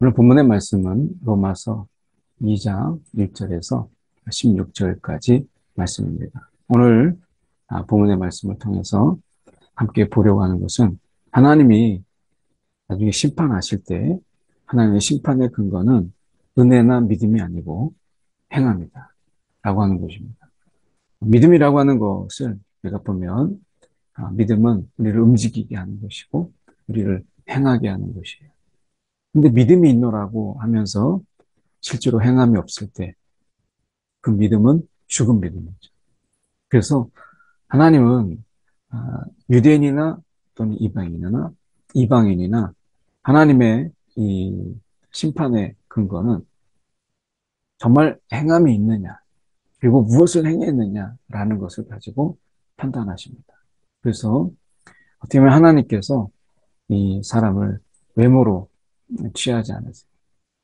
오늘 본문의 말씀은 로마서 2장 1절에서 16절까지 말씀입니다. 오늘 본문의 말씀을 통해서 함께 보려고 하는 것은 하나님이 나중에 심판하실 때 하나님의 심판의 근거는 은혜나 믿음이 아니고 행함이다 라고 하는 것입니다. 믿음이라고 하는 것을 우리가 보면 믿음은 우리를 움직이게 하는 것이고 우리를 행하게 하는 것이에요. 근데 믿음이 있노라고 하면서 실제로 행함이 없을 때 그 믿음은 죽은 믿음이죠. 그래서 하나님은 유대인이나 또는 이방인이나 하나님의 이 심판의 근거는 정말 행함이 있느냐 그리고 무엇을 행했느냐라는 것을 가지고 판단하십니다. 그래서 어떻게 보면 하나님께서 이 사람을 외모로 취하지 않으세요.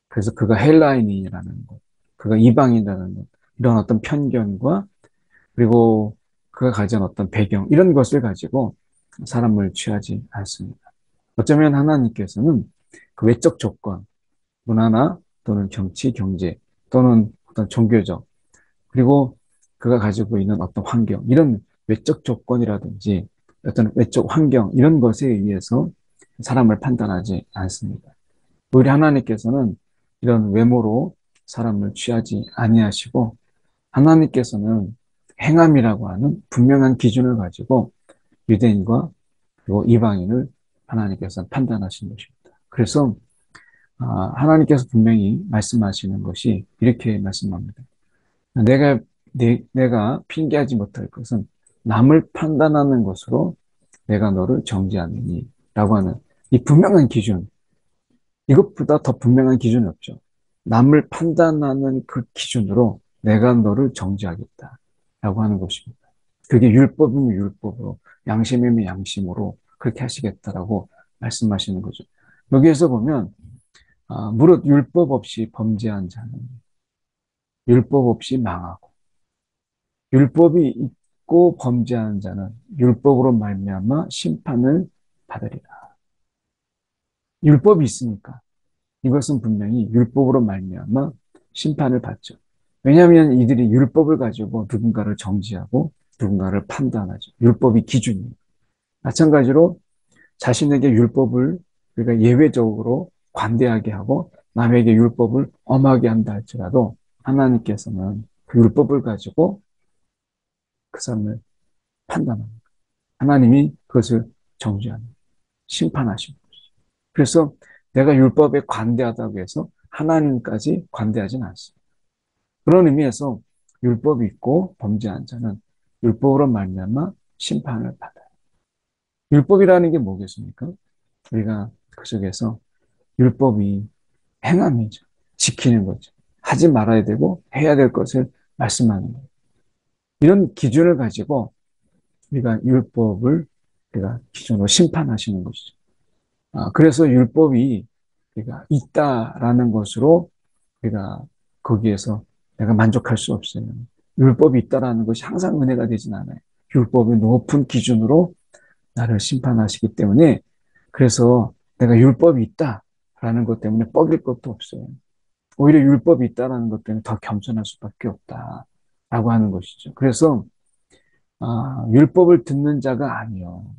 그래서 그가 헬라인이라는 것, 그가 이방인이라는 것, 이런 어떤 편견과 그리고 그가 가진 어떤 배경, 이런 것을 가지고 사람을 취하지 않습니다. 어쩌면 하나님께서는 그 외적 조건, 문화나 또는 정치, 경제, 또는 어떤 종교적, 그리고 그가 가지고 있는 어떤 환경, 이런 외적 조건이라든지 어떤 외적 환경, 이런 것에 의해서 사람을 판단하지 않습니다. 오히려 하나님께서는 이런 외모로 사람을 취하지 아니하시고 하나님께서는 행함이라고 하는 분명한 기준을 가지고 유대인과 그리고 이방인을 하나님께서 판단하신 것입니다. 그래서 하나님께서 분명히 말씀하시는 것이 이렇게 말씀합니다. 내가 핑계하지 못할 것은 남을 판단하는 것으로 내가 너를 정죄하느니 라고 하는 이 분명한 기준, 이것보다 더 분명한 기준이 없죠. 남을 판단하는 그 기준으로 내가 너를 정죄하겠다 라고 하는 것입니다. 그게 율법이면 율법으로, 양심이면 양심으로 그렇게 하시겠다라고 말씀하시는 거죠. 여기에서 보면 무릇 율법 없이 범죄한 자는 율법 없이 망하고 율법이 있고 범죄하는 자는 율법으로 말미암아 심판을 받으리라. 율법이 있으니까 이것은 분명히 율법으로 말미암아 심판을 받죠. 왜냐하면 이들이 율법을 가지고 누군가를 정지하고 누군가를 판단하죠. 율법이 기준이에요. 마찬가지로 자신에게 율법을 우리가 예외적으로 관대하게 하고 남에게 율법을 엄하게 한다 할지라도 하나님께서는 그 율법을 가지고 그 사람을 판단합니다. 하나님이 그것을 정죄합니다. 심판하십니다. 그래서 내가 율법에 관대하다고 해서 하나님까지 관대하지는 않습니다. 그런 의미에서 율법이 있고 범죄한 자는 율법으로 말미암아 심판을 받아요. 율법이라는 게 뭐겠습니까? 우리가 그 속에서 율법이 행함이죠. 지키는 거죠. 하지 말아야 되고 해야 될 것을 말씀하는 거예요. 이런 기준을 가지고 우리가 율법을 우리가 기준으로 심판하시는 것이죠. 그래서 율법이 우리가 있다라는 것으로 우리가 거기에서 내가 만족할 수 없어요. 율법이 있다라는 것이 항상 은혜가 되진 않아요. 율법의 높은 기준으로 나를 심판하시기 때문에 그래서 내가 율법이 있다라는 것 때문에 뻐길 것도 없어요. 오히려 율법이 있다라는 것 때문에 더 겸손할 수밖에 없다라고 하는 것이죠. 그래서 율법을 듣는 자가 아니요.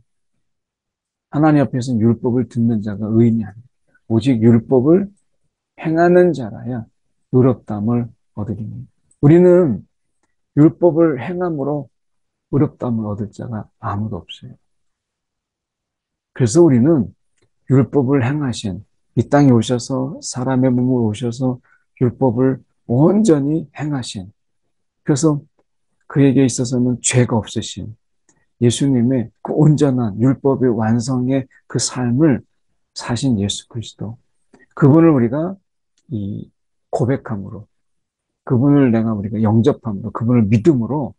하나님 앞에서는 율법을 듣는 자가 의인이 아니에요. 오직 율법을 행하는 자라야 의롭다함을 얻으리니. 우리는 율법을 행함으로 의롭다함을 얻을 자가 아무도 없어요. 그래서 우리는 율법을 행하신 이 땅에 오셔서 사람의 몸을 오셔서 율법을 온전히 행하신 그래서 그에게 있어서는 죄가 없으신 예수님의 그 온전한 율법의 완성의 그 삶을 사신 예수 그리스도 그분을 우리가 이 고백함으로 그분을 우리가 영접함으로 그분을 믿음으로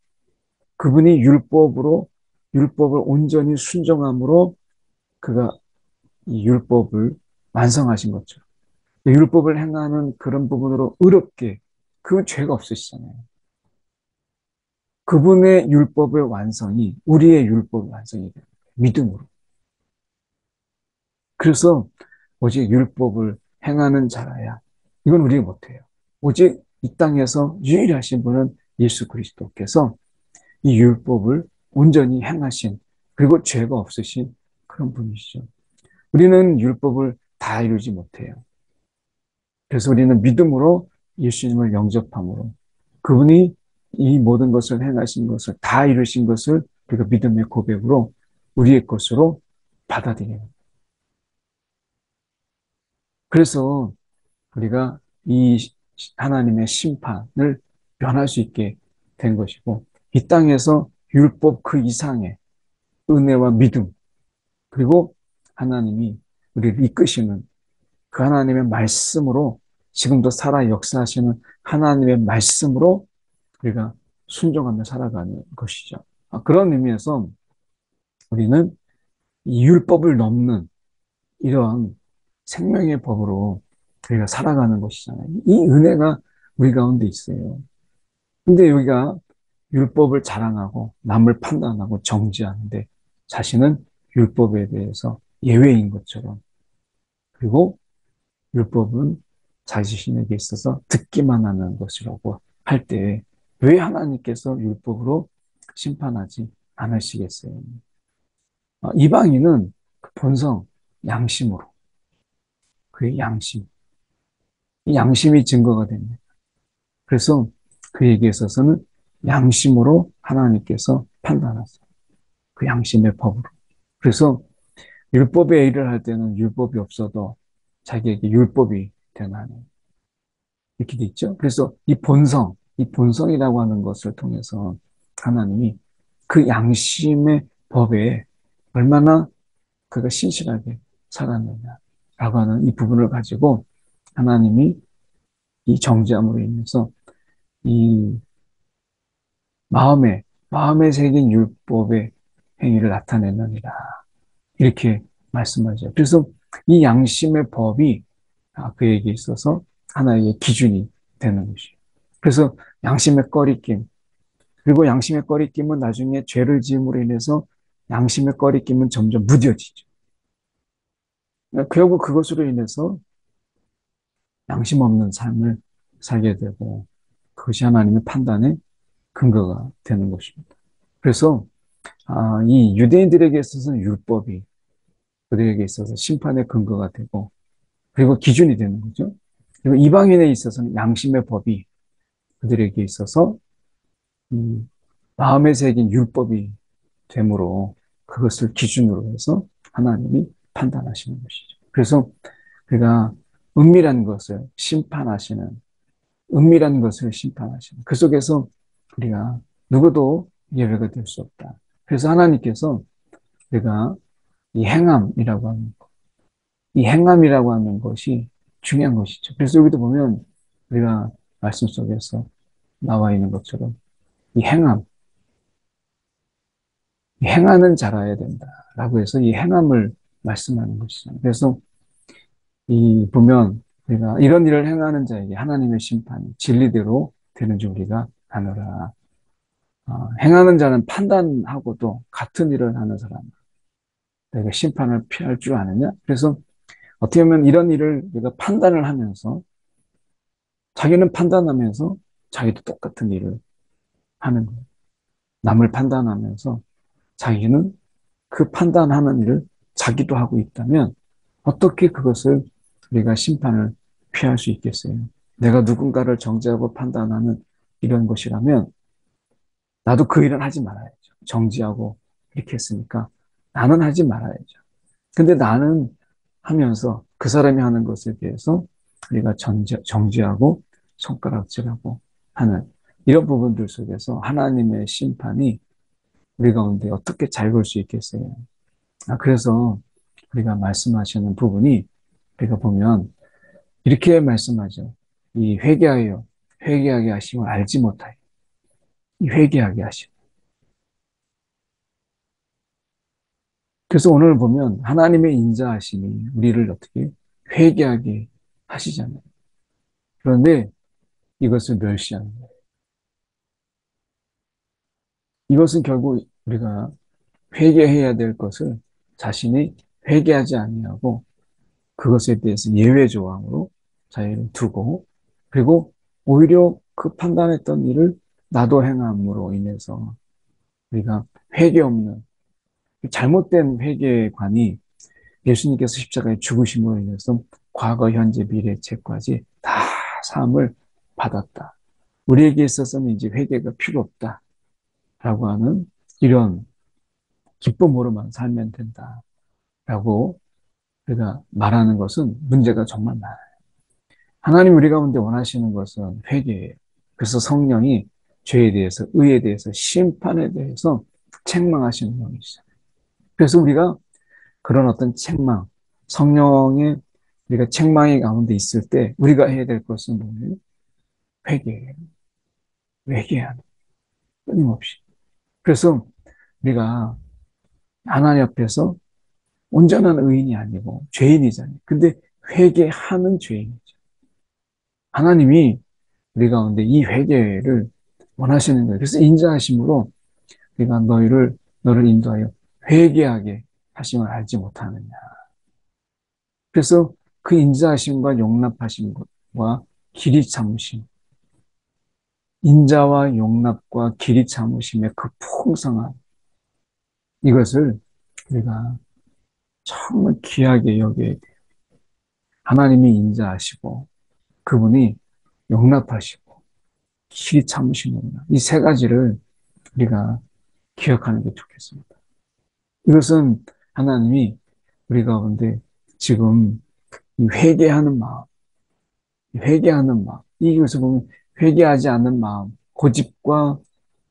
그분이 율법을 온전히 순종함으로 그가 이 율법을 완성하신 거죠. 율법을 행하는 그런 부분으로 의롭게 그건 죄가 없으시잖아요. 그분의 율법의 완성이 우리의 율법의 완성이 돼요. 믿음으로. 그래서 오직 율법을 행하는 자라야. 이건 우리가 못해요. 오직 이 땅에서 유일하신 분은 예수 그리스도께서 이 율법을 온전히 행하신, 그리고 죄가 없으신 그런 분이시죠. 우리는 율법을 다 이루지 못해요. 그래서 우리는 믿음으로 예수님을 영접함으로 그분이 이 모든 것을 행하신 것을 다 이루신 것을 우리가 믿음의 고백으로 우리의 것으로 받아들여요. 그래서 우리가 이 하나님의 심판을 면할 수 있게 된 것이고, 이 땅에서 율법 그 이상의 은혜와 믿음, 그리고 하나님이 우리를 이끄시는 그 하나님의 말씀으로, 지금도 살아 역사하시는 하나님의 말씀으로 우리가 순종하며 살아가는 것이죠. 그런 의미에서 우리는 이 율법을 넘는 이러한 생명의 법으로 우리가 살아가는 것이잖아요. 이 은혜가 우리 가운데 있어요. 근데 여기가 율법을 자랑하고 남을 판단하고 정지하는데 자신은 율법에 대해서 예외인 것처럼, 그리고 율법은 자신에게 있어서 듣기만 하는 것이라고 할 때 왜 하나님께서 율법으로 심판하지 않으시겠어요? 이방인은 그 본성, 양심으로, 그의 양심, 이 양심이 증거가 됩니다. 그래서 그에게 있어서는 양심으로 하나님께서 판단하세요. 그 양심의 법으로. 그래서 율법의 일을 할 때는 율법이 없어도 자기에게 율법이 되나니 이렇게 돼 있죠. 그래서 이 본성, 이 본성이라고 하는 것을 통해서 하나님이 그 양심의 법에 얼마나 그가 신실하게 살았느냐라고 하는 이 부분을 가지고 하나님이 이 정죄함으로 인해서 이 마음에 새긴 율법의 행위를 나타내느니라. 이렇게 말씀하죠. 그래서 이 양심의 법이 그에게 있어서 하나의 기준이 되는 것이에요. 그래서 양심의 꺼리낌, 그리고 양심의 꺼리낌은 나중에 죄를 지음으로 인해서 양심의 꺼리낌은 점점 무뎌지죠. 결국 그것으로 인해서 양심 없는 삶을 살게 되고 그것이 하나님의 판단의 근거가 되는 것입니다. 그래서 이 유대인들에게 있어서는 율법이 그들에게 있어서 심판의 근거가 되고 그리고 기준이 되는 거죠. 그리고 이방인에 있어서는 양심의 법이 그들에게 있어서 마음에 새긴 율법이 되므로 그것을 기준으로 해서 하나님이 판단하시는 것이죠. 그래서 그가 은밀한 것을 심판하시는, 은밀한 것을 심판하시는 그 속에서 우리가 누구도 예외가 될 수 없다. 그래서 하나님께서 우리가 이 행함이라고 하는 것, 이 행함이라고 하는 것이 중요한 것이죠. 그래서 여기도 보면 우리가 말씀 속에서 나와 있는 것처럼 이 행함, 이 행하는 자라야 된다라고 해서 이 행함을 말씀하는 것이죠. 그래서 이 보면 우리가 이런 일을 행하는 자에게 하나님의 심판이 진리대로 되는 줄 우리가 아노라. 행하는 자는 판단하고도 같은 일을 하는 사람, 내가 심판을 피할 줄 아느냐? 그래서 어떻게 보면 이런 일을 우리가 판단을 하면서 자기는 판단하면서 자기도 똑같은 일을 하는 거예요. 남을 판단하면서 자기는 그 판단하는 일을 자기도 하고 있다면 어떻게 그것을 우리가 심판을 피할 수 있겠어요? 내가 누군가를 정죄하고 판단하는 이런 것이라면 나도 그 일은 하지 말아야죠. 정지하고 이렇게 했으니까 나는 하지 말아야죠. 근데 나는 하면서 그 사람이 하는 것에 대해서 우리가 정지하고 손가락질하고 하는 이런 부분들 속에서 하나님의 심판이 우리 가운데 어떻게 잘 볼 수 있겠어요? 그래서 우리가 말씀하시는 부분이 우리가 보면 이렇게 말씀하죠. 이 회개하게 하심을 알지 못하여. 이 회개하게 하심. 그래서 오늘 보면 하나님의 인자하심이 우리를 어떻게 회개하게 하시잖아요. 그런데 이것을 멸시하는 거예요. 이것은 결국 우리가 회개해야 될 것을 자신이 회개하지 아니하고 그것에 대해서 예외 조항으로 자유를 두고, 그리고 오히려 그 판단했던 일을 나도 행함으로 인해서 우리가 회개 없는 잘못된 회개관이 예수님께서 십자가에 죽으심으로 인해서 과거, 현재, 미래 책까지 다 사함을 받았다. 우리에게 있어서는 이제 회개가 필요 없다라고 하는 이런 기쁨으로만 살면 된다라고 우리가 말하는 것은 문제가 정말 많아요. 하나님 우리 가운데 원하시는 것은 회개예요. 그래서 성령이 죄에 대해서, 의에 대해서, 심판에 대해서 책망하시는 분이시죠. 그래서 우리가 그런 어떤 책망, 성령의 우리가 책망의 가운데 있을 때 우리가 해야 될 것은 뭐예요? 회개예요. 회개하는 끊임없이. 그래서 우리가 하나님 앞에서 온전한 의인이 아니고 죄인이잖아요. 근데 회개하는 죄인이죠. 하나님이 우리 가운데 이 회개를 원하시는 거예요. 그래서 인자하심으로 우리가 너를 인도하여 회개하게 하심을 알지 못하느냐. 그래서 그 인자하심과 용납하심과 길이 참으심, 인자와 용납과 길이 참으심의 그 풍성한 이것을 우리가 정말 귀하게 여겨야 돼요. 하나님이 인자하시고 그분이 용납하시고 길이 참으시는구나. 이 세 가지를 우리가 기억하는 게 좋겠습니다. 이것은 하나님이 우리 가운데 지금 회개하는 마음, 회개하는 마음, 이것을 보면 회개하지 않는 마음, 고집과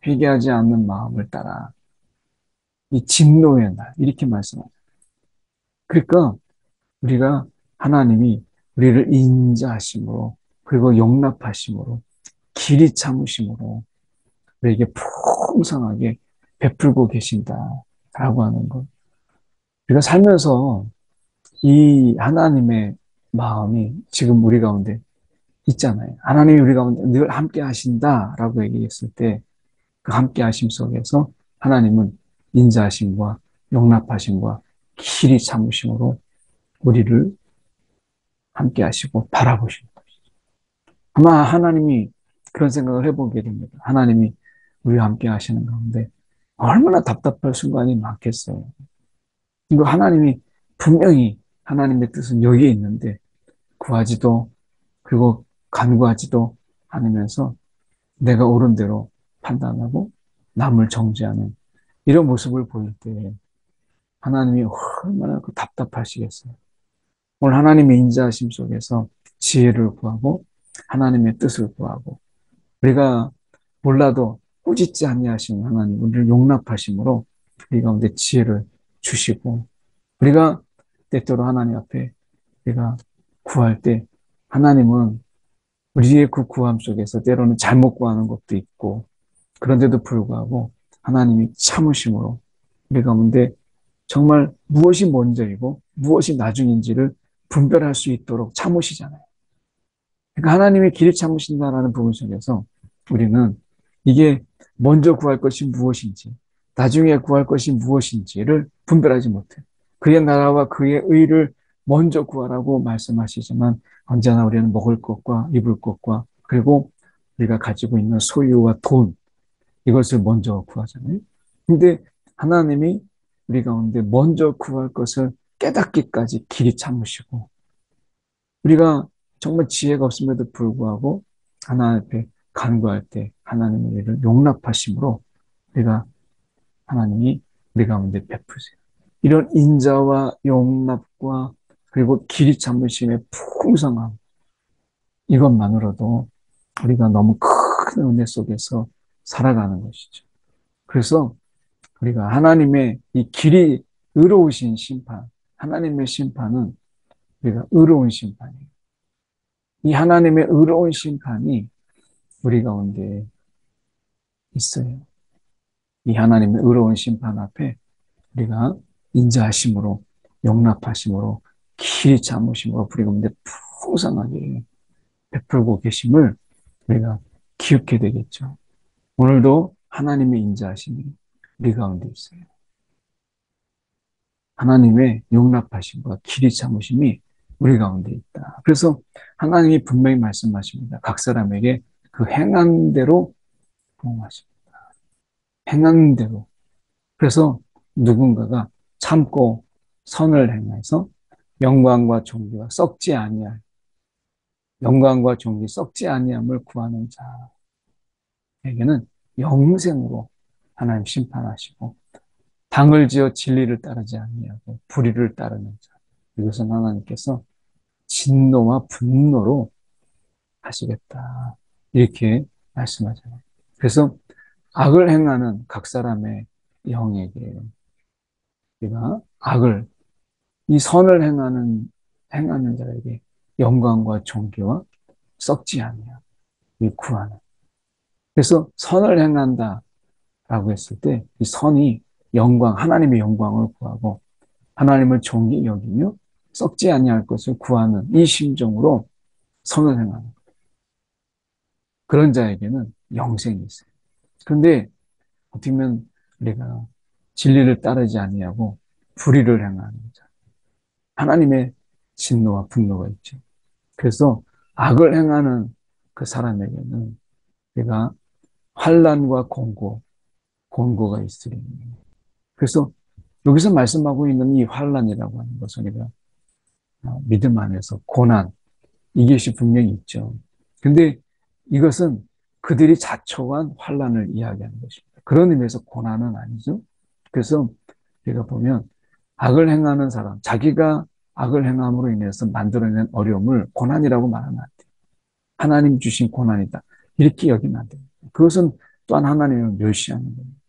회개하지 않는 마음을 따라 이 진노의 날 이렇게 말씀하죠. 그러니까 우리가 하나님이 우리를 인자하심으로 그리고 용납하심으로 길이 참으심으로 우리에게 풍성하게 베풀고 계신다라고 하는 것. 우리가 살면서 이 하나님의 마음이 지금 우리 가운데 있잖아요. 하나님이 우리 가운데 늘 함께 하신다라고 얘기했을 때 그 함께 하심 속에서 하나님은 인자하심과 용납하심과 길이 참으심으로 우리를 함께 하시고 바라보시는 것이죠. 아마 하나님이 그런 생각을 해보게 됩니다. 하나님이 우리와 함께 하시는 가운데 얼마나 답답할 순간이 많겠어요. 이거 하나님이 분명히 하나님의 뜻은 여기에 있는데 구하지도 그리고 간구하지도 않으면서 내가 옳은 대로 판단하고 남을 정죄하는 이런 모습을 보일 때 하나님이 얼마나 답답하시겠어요. 오늘 하나님의 인자하심 속에서 지혜를 구하고 하나님의 뜻을 구하고 우리가 몰라도 꾸짖지 아니하시는 하나님 우리를 용납하심으로 우리 가운데 지혜를 주시고 우리가 때때로 하나님 앞에 우리가 구할 때 하나님은 우리의 그 구함 속에서 때로는 잘못 구하는 것도 있고 그런데도 불구하고 하나님이 참으심으로 우리 가운데 정말 무엇이 먼저이고 무엇이 나중인지를 분별할 수 있도록 참으시잖아요. 그러니까 하나님의 길을 참으신다라는 부분 속에서 우리는 이게 먼저 구할 것이 무엇인지, 나중에 구할 것이 무엇인지를 분별하지 못해요. 그의 나라와 그의 의를 먼저 구하라고 말씀하시지만 언제나 우리는 먹을 것과 입을 것과 그리고 우리가 가지고 있는 소유와 돈 이것을 먼저 구하잖아요. 근데 하나님이 우리 가운데 먼저 구할 것을 깨닫기까지 길이 참으시고 우리가 정말 지혜가 없음에도 불구하고 하나님 앞에 간구할 때 하나님은 우리를 용납하심으로 우리가 하나님이 우리 가운데 베푸세요. 이런 인자와 용납과 그리고 길이 참으심의 풍성함 이것만으로도 우리가 너무 큰 은혜 속에서 살아가는 것이죠. 그래서 우리가 하나님의 이 길이 의로우신 심판, 하나님의 심판은 우리가 의로운 심판이에요. 이 하나님의 의로운 심판이 우리 가운데 있어요. 이 하나님의 의로운 심판 앞에 우리가 인자하심으로 용납하심으로 길이 참으심으로 우리 가운데 풍성하게 베풀고 계심을 우리가 기억해야 되겠죠. 오늘도 하나님의 인자하심이 우리 가운데 있어요. 하나님의 용납하심과 길이 참으심이 우리 가운데 있다. 그래서 하나님이 분명히 말씀하십니다. 각 사람에게 그 행한 대로 부응하십니다. 행한 대로. 그래서 누군가가 참고 선을 행해서 영광과 존귀와 썩지 아니할 영광과 존귀 썩지 아니함을 구하는 자에게는 영생으로 하나님 심판하시고 당을 지어 진리를 따르지 아니하고 불의를 따르는 자 이것은 하나님께서 진노와 분노로 하시겠다 이렇게 말씀하잖아요. 그래서 악을 행하는 각 사람의 영에게 우리가 악을 이 선을 행하는 자에게 영광과 존귀와 썩지 아니하고 구하는. 그래서 선을 행한다라고 했을 때 이 선이 영광, 하나님의 영광을 구하고 하나님을 존귀 여기며 썩지 아니할 것을 구하는 이 심정으로 선을 행하는 그런 자에게는 영생이 있어요. 그런데 어떻게 보면 우리가 진리를 따르지 아니하고 불의를 행하는 자, 하나님의 진노와 분노가 있죠. 그래서 악을 행하는 그 사람에게는 우리가 환난과 공고가 있으리. 그래서 여기서 말씀하고 있는 이 환난이라고 하는 것은 우리가 믿음 안에서 고난, 이것이 분명히 있죠. 근데 이것은 그들이 자초한 환난을 이야기하는 것입니다. 그런 의미에서 고난은 아니죠. 그래서 우리가 보면 악을 행하는 사람, 자기가 악을 행함으로 인해서 만들어낸 어려움을 고난이라고 말하면 안 돼요. 하나님 주신 고난이다. 이렇게 여기면 안 됩니다. 그것은 또한 하나님을 멸시하는 겁니다.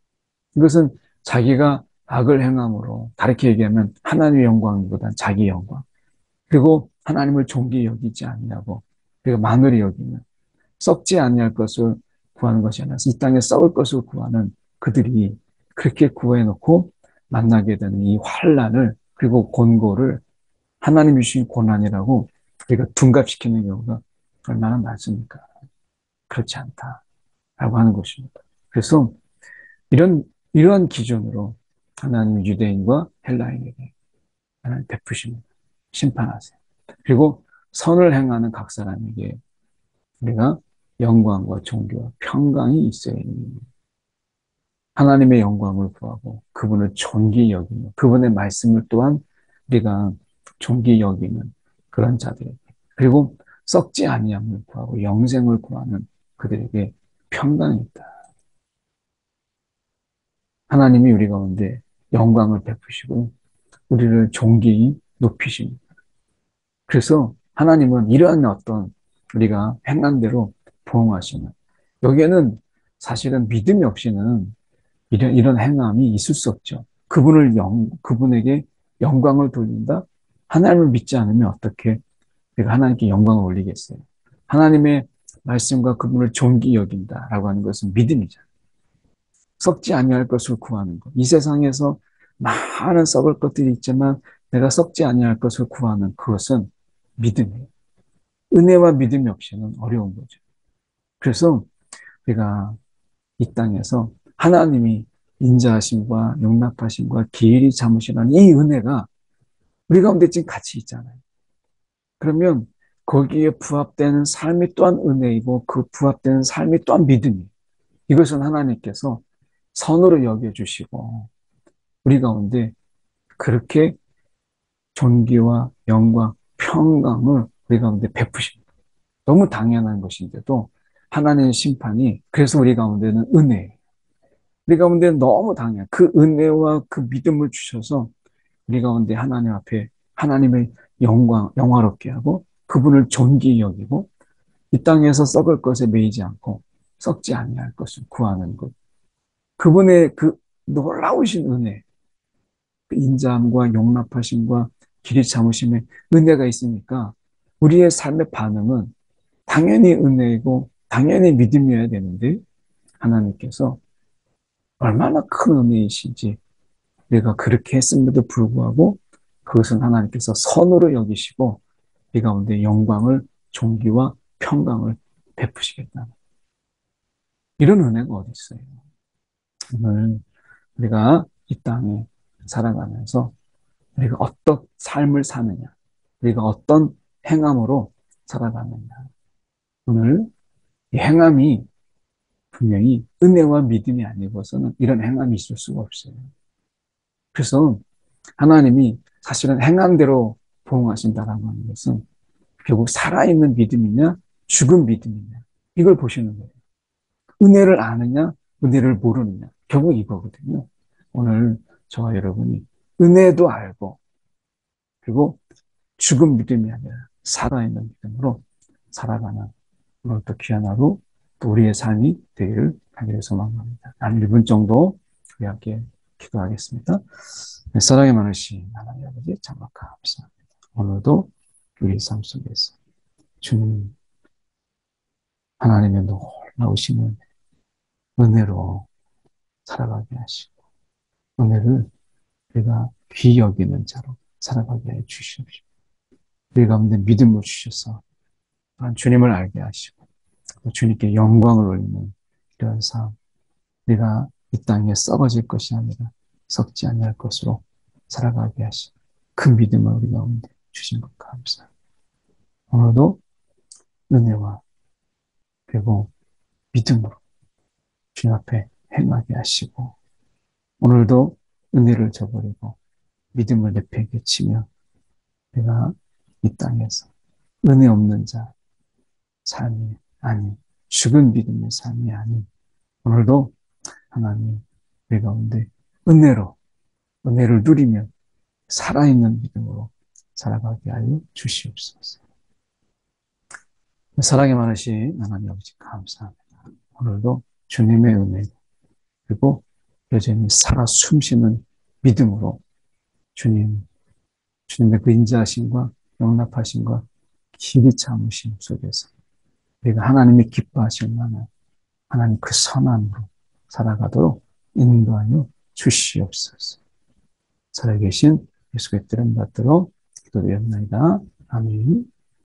이것은 자기가 악을 행함으로 다르게 얘기하면 하나님의 영광보다는 자기 영광. 그리고 하나님을 존귀히 여기지 아니하고 그리고 만월히 여기면 썩지 아니할 것을 구하는 것이 아니라 이 땅에 썩을 것을 구하는 그들이 그렇게 구해놓고 만나게 되는 이 환난을 그리고 곤고를 하나님이 주신 고난이라고 우리가 둔갑시키는 경우가 얼마나 많습니까? 그렇지 않다라고 하는 것입니다. 그래서 이러한 기준으로 하나님 유대인과 헬라인에게 하나님 베푸십니다. 심판하세요. 그리고 선을 행하는 각 사람에게 우리가 영광과 존귀와 평강이 있어야 합니다. 하나님의 영광을 구하고 그분을 존귀히 여기며 그분의 말씀을 또한 우리가 존귀히 여기는 그런 자들에게 그리고 썩지 아니함을 구하고 영생을 구하는 그들에게 평강이 있다. 하나님이 우리 가운데 영광을 베푸시고 우리를 존귀히 높이십니다. 그래서 하나님은 이러한 어떤 우리가 행한 대로 보응하시는 여기에는 사실은 믿음이 없이는 이런 행함이 있을 수 없죠. 그분에게 영광을 돌린다? 하나님을 믿지 않으면 어떻게 내가 하나님께 영광을 올리겠어요? 하나님의 말씀과 그분을 존귀히 여긴다라고 하는 것은 믿음이잖아요. 썩지 아니할 것을 구하는 것. 이 세상에서 많은 썩을 것들이 있지만 내가 썩지 아니할 것을 구하는 그것은 믿음이에요. 은혜와 믿음이 없이는 어려운 거죠. 그래서 우리가 이 땅에서 하나님이 인자하심과 용납하심과 기일이 참으시라는 이 은혜가 우리 가운데 지금 같이 있잖아요. 그러면 거기에 부합되는 삶이 또한 은혜이고 그 부합되는 삶이 또한 믿음이에요. 이것은 하나님께서 선으로 여겨주시고 우리 가운데 그렇게 존귀와 영광, 평강을 우리 가운데 베푸십니다. 너무 당연한 것인데도 하나님의 심판이 그래서 우리 가운데는 은혜예요. 우리 가운데는 너무 당연. 그 은혜와 그 믿음을 주셔서 우리 가운데 하나님 앞에 하나님의 영화롭게 하고 그분을 존귀히 여기고 이 땅에서 썩을 것에 매이지 않고 썩지 아니할 것을 구하는 것. 그분의 그 놀라우신 은혜, 그 인자함과 용납하심과 길이 참으심의 은혜가 있으니까 우리의 삶의 반응은 당연히 은혜이고 당연히 믿음이어야 되는데 하나님께서 얼마나 큰 은혜이신지 우리가 그렇게 했음에도 불구하고 그것은 하나님께서 선으로 여기시고 이 가운데 영광을 존귀와 평강을 베푸시겠다. 이런 은혜가 어디 있어요? 오늘 우리가 이 땅에 살아가면서 우리가 어떤 삶을 사느냐 우리가 어떤 행함으로 살아가느냐. 오늘 이 행함이 분명히 은혜와 믿음이 아니고서는 이런 행함이 있을 수가 없어요. 그래서 하나님이 사실은 행함대로 보응하신다라고 하는 것은 결국 살아있는 믿음이냐, 죽은 믿음이냐, 이걸 보시는 거예요. 은혜를 아느냐, 은혜를 모르느냐, 결국 이거거든요. 오늘 저와 여러분이 은혜도 알고, 그리고 죽은 믿음이 아니라 살아있는 믿음으로 살아가는 오늘 또 귀한 하루, 또 우리의 삶이 되기를 간절히 소망합니다. 한 1분 정도 우리 함께 기도하겠습니다. 네, 사랑이 많으신 하나님 아버지 참막 감사합니다. 오늘도 우리 삶 속에서 주님 하나님의 놀라우신 은혜로 살아가게 하시고 은혜를 우리가 귀히 여기는 자로 살아가게 해 주시옵시고 우리 가운데 믿음을 주셔서 주님을 알게 하시고 또 주님께 영광을 올리는 이런 삶 우리가 이 땅에 썩어질 것이 아니라 썩지 아니할 것으로 살아가게 하시고 그 믿음을 우리 가운데 주신 것 감사합니다. 오늘도 은혜와 그리고 믿음으로 주님 앞에 행하게 하시고 오늘도 은혜를 저버리고 믿음을 내팽개치며 내가 이 땅에서 은혜 없는 자 삶이 아닌 죽은 믿음의 삶이 아닌 오늘도 하나님 우리 가운데 은혜를 누리며 살아있는 믿음으로 살아가게 하여 주시옵소서. 사랑이 많으신 하나님 아버지 감사합니다. 오늘도 주님의 은혜 그리고 여전히 살아 숨쉬는 믿음으로 주님의 그 인자하심과 용납하심과 길이 참으심 속에서 우리가 하나님이 기뻐하실 만한 하나님 그 선함으로 살아가도록 인도하여 주시옵소서. 살아계신 예수의 뜻을 받들어 기도드렸나이다. 아멘.